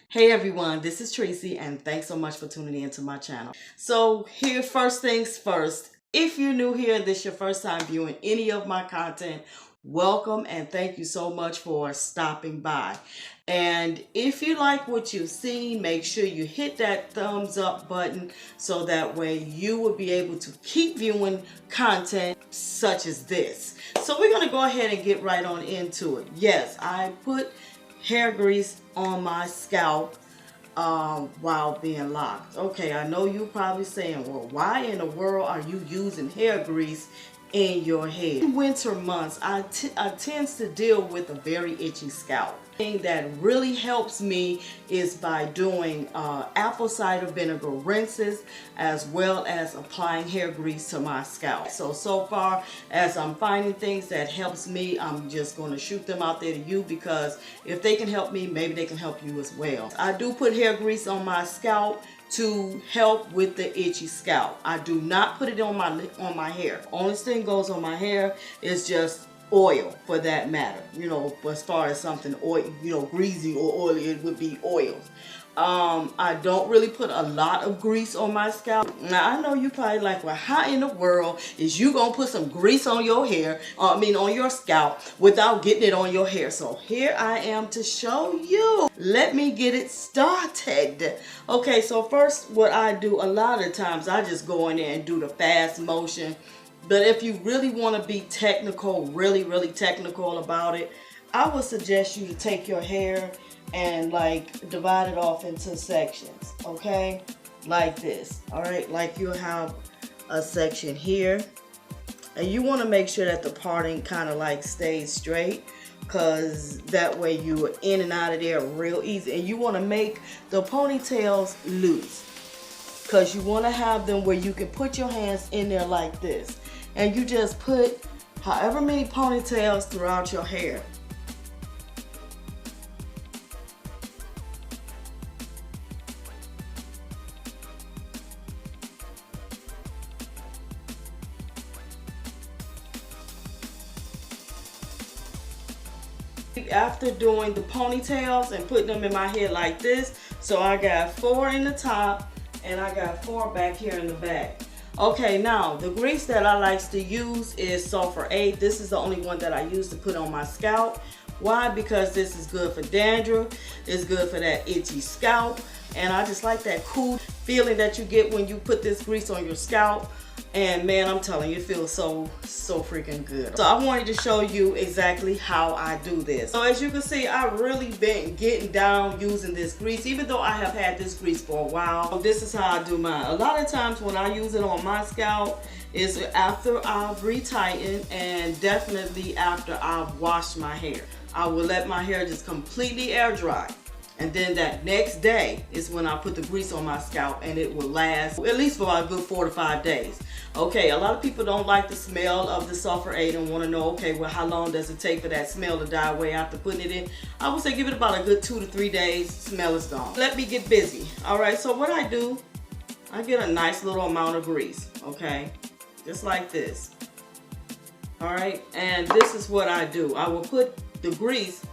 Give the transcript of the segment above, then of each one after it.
Hey everyone, this is Tracy and thanks so much for tuning into my channel. So here, first things first, if you're new here and this is your first time viewing any of my content, welcome and thank you so much for stopping by. And if you like what you've seen, make sure you hit that thumbs up button so that way you will be able to keep viewing content such as this. So we're going to go ahead and get right on into it. Yes, I put hair grease on my scalp while being locked. Okay, I know you're probably saying, well, why in the world are you using hair grease in your head? In winter months, I tend to deal with a very itchy scalp. The thing that really helps me is by doing apple cider vinegar rinses as well as applying hair grease to my scalp. So far as I'm finding things that helps me, I'm just going to shoot them out there to you, because if they can help me, maybe they can help you as well. I do put hair grease on my scalp to help with the itchy scalp. I do not put it on my hair. Only thing goes on my hair is just oil, for that matter. You know, as far as something oil, you know, greasy or oily, it would be oils. I don't really put a lot of grease on my scalp. Now I know you probably like, well, how in the world is you gonna put some grease on your hair, on your scalp, without getting it on your hair? So here I am to show you. Let me get it started. Okay, so first what I do a lot of times, I just go in there and do the fast motion. But if you really want to be technical, really technical about it, I would suggest you to take your hair and like divide it off into sections, okay? Like this, all right? Like you'll have a section here, and you want to make sure that the parting kind of like stays straight, because that way you are in and out of there real easy. And you want to make the ponytails loose, because you want to have them where you can put your hands in there like this, and you just put however many ponytails throughout your hair. After doing the ponytails and putting them in my head like this, so I got 4 in the top and I got 4 back here in the back. Okay, now the grease that I like to use is sulfur 8. This is the only one that I use to put on my scalp. Why? Because this is good for dandruff, it's good for that itchy scalp, and I just like that cool feeling that you get when you put this grease on your scalp. And man, I'm telling you, it feels so freaking good. So I wanted to show you exactly how I do this. So as you can see, I've really been getting down using this grease, even though I have had this grease for a while. So this is how I do mine. A lot of times when I use it on my scalp is after I've retightened, and definitely after I've washed my hair. I will let my hair just completely air dry. And then that next day is when I put the grease on my scalp, and it will last at least for a good 4 to 5 days. Okay, a lot of people don't like the smell of the sulfur 8 and want to know, okay, well, how long does it take for that smell to die away after putting it in? I would say give it about a good 2 to 3 days, smell is gone. Let me get busy. All right, so what I do, I get a nice little amount of grease, okay? Just like this. All right, and this is what I do. I will put the grease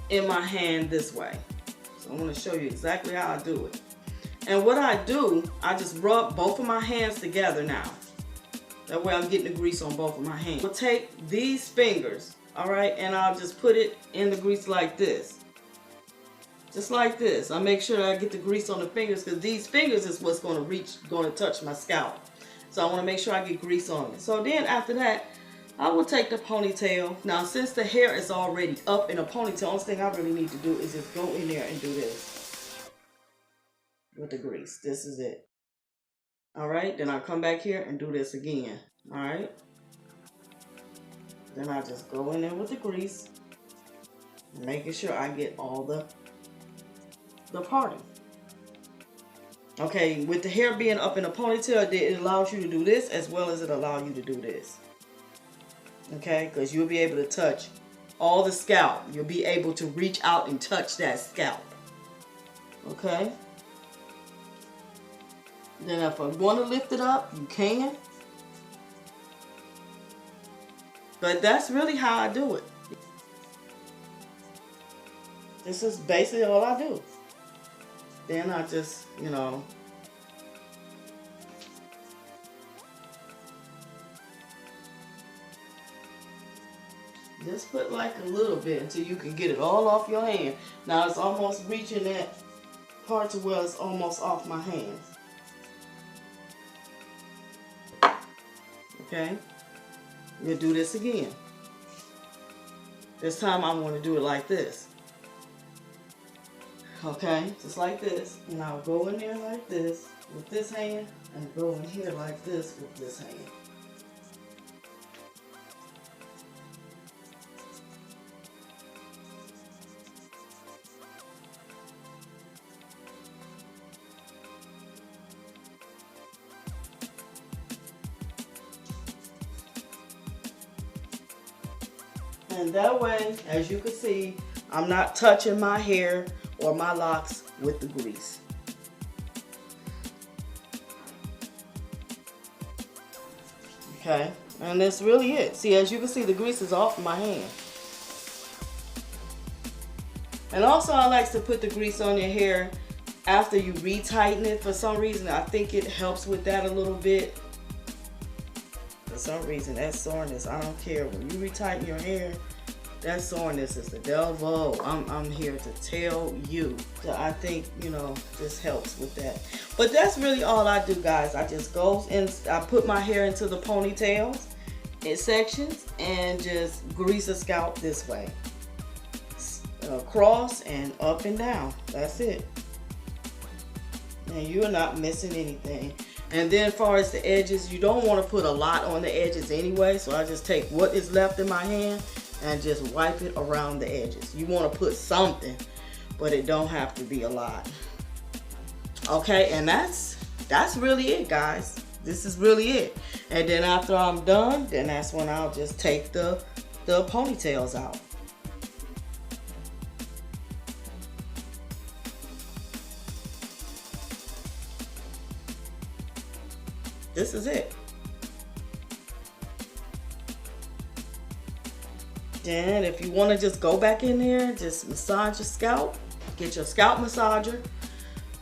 in my hand this way. I want to show you exactly how I do it. And what I do, I just rub both of my hands together now. That way I'm getting the grease on both of my hands. I'll take these fingers, all right, and I'll just put it in the grease like this. Just like this. I make sure I get the grease on the fingers, because these fingers is what's going to touch my scalp. So I want to make sure I get grease on it. So then after that, I will take the ponytail. Now, since the hair is already up in a ponytail, the only thing I really need to do is just go in there and do this with the grease. This is it. All right, then I'll come back here and do this again. All right. Then I just go in there with the grease, making sure I get all the parting. Okay, with the hair being up in a ponytail, it allows you to do this as well as it allows you to do this. Okay, because you'll be able to touch all the scalp. You'll be able to reach out and touch that scalp. Okay. Then if I want to lift it up, you can. But that's really how I do it. This is basically all I do. then I just, you know, just put like a little bit until you can get it all off your hand. Now it's almost reaching that part to where it's almost off my hands. Okay, we'll do this again. This time I'm going to do it like this. Okay, just like this. And I'll go in there like this with this hand and go in here like this with this hand. And that way, as you can see, I'm not touching my hair or my locks with the grease. Okay, and that's really it. See, as you can see, the grease is off my hand. And also, I like to put the grease on your hair after you retighten it. For some reason, I think it helps with that a little bit. For some reason, that soreness, I don't care. When you retighten your hair, that soreness is the devil. I'm here to tell you. So I think, you know, this helps with that. But that's really all I do, guys. I just go and I put my hair into the ponytails in sections and just grease the scalp this way. Across and up and down. That's it. And you're not missing anything. And then as far as the edges, you don't want to put a lot on the edges anyway. So I just take what is left in my hand and just wipe it around the edges. You want to put something, but it don't have to be a lot. Okay, and that's really it, guys. This is really it. And then after I'm done, then that's when I'll just take the ponytails out. This is it. Then if you want to just go back in there, just massage your scalp. Get your scalp massager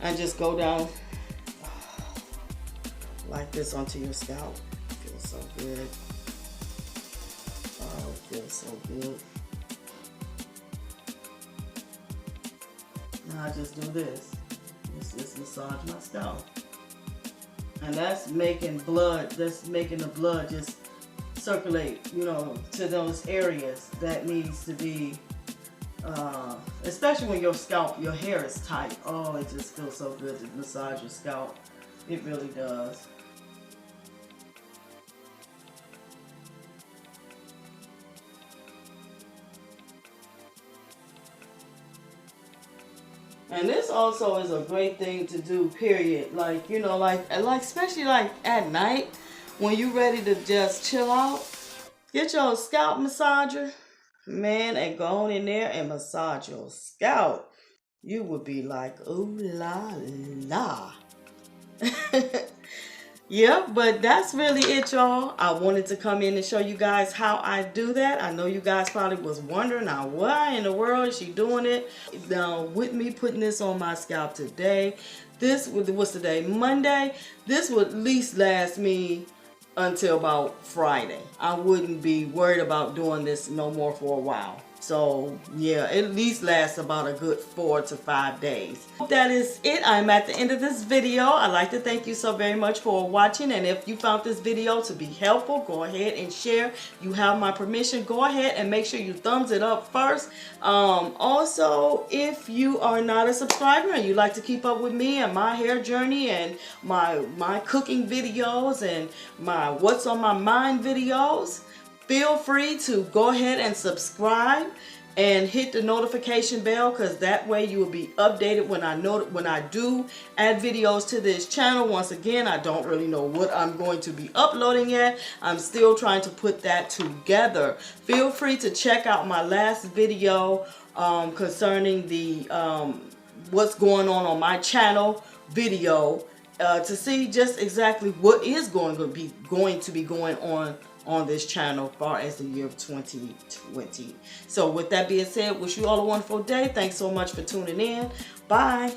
and just go down like this onto your scalp. It feels so good. Oh, it feels so good. Now I just do this. Just massage my scalp. And that's making blood, that's making the blood just circulate, you know, to those areas that needs to be, especially when your scalp, your hair is tight. Oh, it just feels so good to massage your scalp. It really does. And this also is a great thing to do, period. Like, you know, like especially like at night when you ready to just chill out, get your scalp massager, man, and go on in there and massage your scalp. You would be like, ooh la la. Yeah, but that's really it, y'all. I wanted to come in and show you guys how I do that. I know you guys probably was wondering, now why in the world is she doing it? Now, with me putting this on my scalp today, this was today, Monday. This would at least last me until about Friday. I wouldn't be worried about doing this no more for a while. So yeah, at least lasts about a good 4 to 5 days. That is it. I'm at the end of this video. I'd like to thank you so very much for watching. And if you found this video to be helpful, go ahead and share. You have my permission. Go ahead and make sure you thumbs it up first. Also, if you are not a subscriber and you like to keep up with me and my hair journey and my cooking videos and my what's on my mind videos, feel free to go ahead and subscribe and hit the notification bell, because that way you will be updated when I do add videos to this channel. Once again, I don't really know what I'm going to be uploading yet. I'm still trying to put that together. Feel free to check out my last video concerning the what's going on my channel video to see just exactly what is going to be going on this channel far as the year of 2020. So with that being said, wish you all a wonderful day. Thanks so much for tuning in. Bye.